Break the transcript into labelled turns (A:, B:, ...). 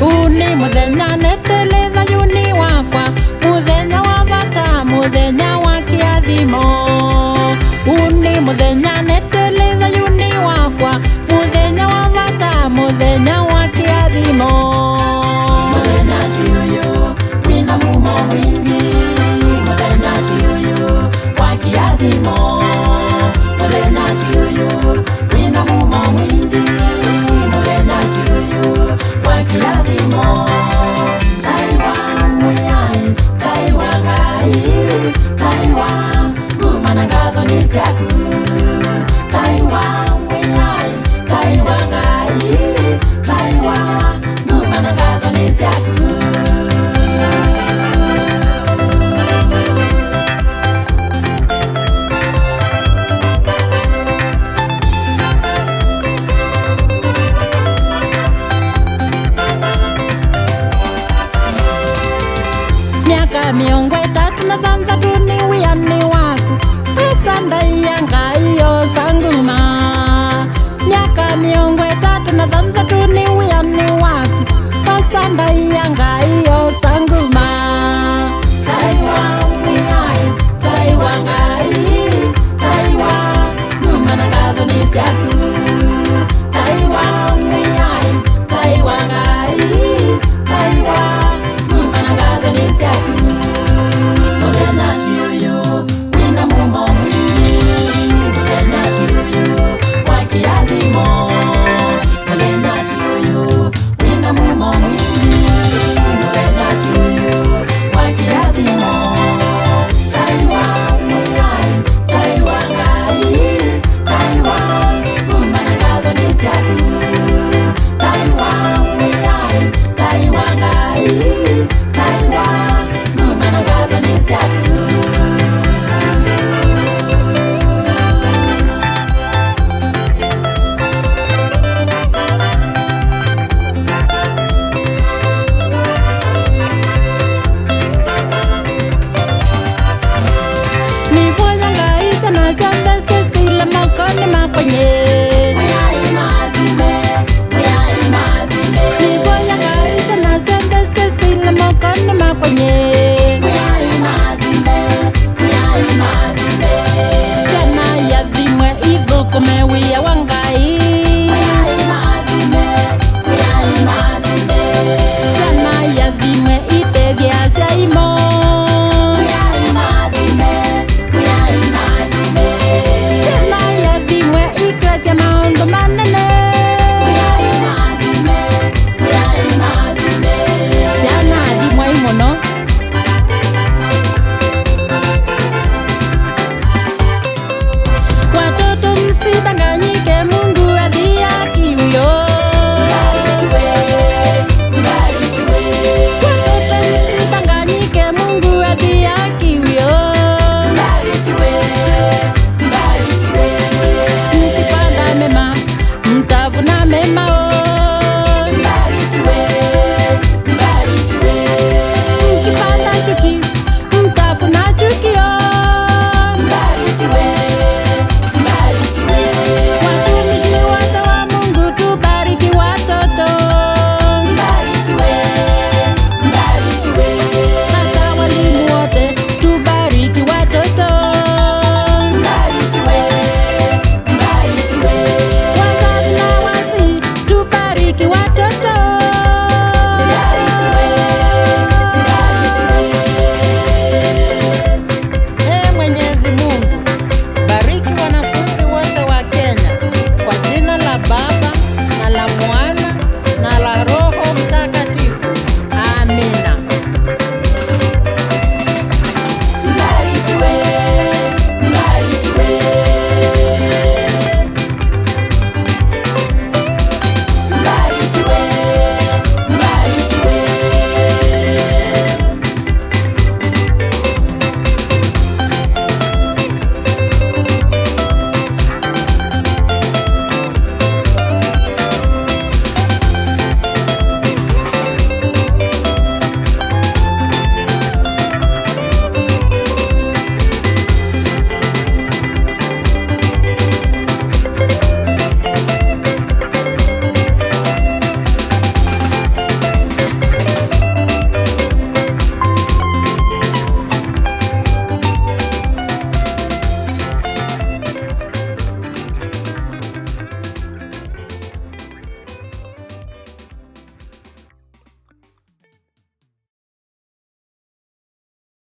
A: Uni muthenya neteleza yuni wakwa, muthenya wa bata, muthenya wa kiathimo. Uni muthenya neteleza yuni wakwa, muthenya wa bata, muthenya wa kiathimo. Muthenya ti uyu wina mumo mwingi, muthenya ti uyu wa kiathimo. Muthenya ti uyu wina mumo mwingi, muthenya ti uyu wa kiathimo. Taiwa muyai, taiwa Ngai, taiwa nguma na ngatho ni ciaku. Taiwa muyai, taiwa Ngai, taiwa nguma na ngatho ni ciaku. Miaka miongo itatu na thanthatu ni wiani waku, asandai ya Ngai yosa nguma. Miaka miongo itatu na thanthatu ni wiani waku, asandai ya Ngai yosa nguma. Taiwa muyai, taiwa Ngai, taiwa nguma na ngatho ni ciaku. Taiwa muyai, taiwa Ngai, taiwa nguma na ngatho ni ciaku. Muthenya ti uyu wina mumo mwingi, muthenya ti uyu wa kiathimo. Muthenya ti uyu wina mumo mwingi, muthenya ti uyu wa kiathimo. Taiwa muyai, taiwa Ngai, taiwa nguma na ngatho ni ciaku. Taiwa muyai, taiwa Ngai, taiwa nguma na ngatho ni ciaku. Nivoya Ngai sana sana sisila makoni makwenye. Muyai mazime, muyai mazime. Nivoya Ngai sana sana sisila makoni makwenye. Muyai mazime, muyai mazime. Sana ya dhimwe ithukume wia wa Ngai. Muyai mazime, muyai mazime. Sana ya dhimwe itethia cia imo. Muyai mazime, muyai mazime. Sana ya dhimwe iketia maundu manene. Muyai mazime, muyai mazime. Sana dhimwe imono. Watoto msidanganyike, Mungu adhihakiwe. Mbarikiwe, mbarikiwe. Watoto msidanganyike, Mungu adhihakiwe. Mbarikiwe, mbarikiwe. Mkipanda mema, mtavuna mema. Mbarikiwe, mbarikiwe. Mkipanda chuki, mtavuna chuki. Mbarikiwe, mbarikiwe. Watumishi wote wa Mungu tubariki watoto. Mbarikiwe, mbarikiwe. Hata walimu wote tubariki watoto. Mbarikiwe, mbarikiwe. Wazazi na wasi tubariki watoto. Mbarikiwe, mbarikiwe. Ee Mwenyezi Mungu, bariki wanafunzi wote wa Kenya kwa jina la Baba na la Mwana na la Roho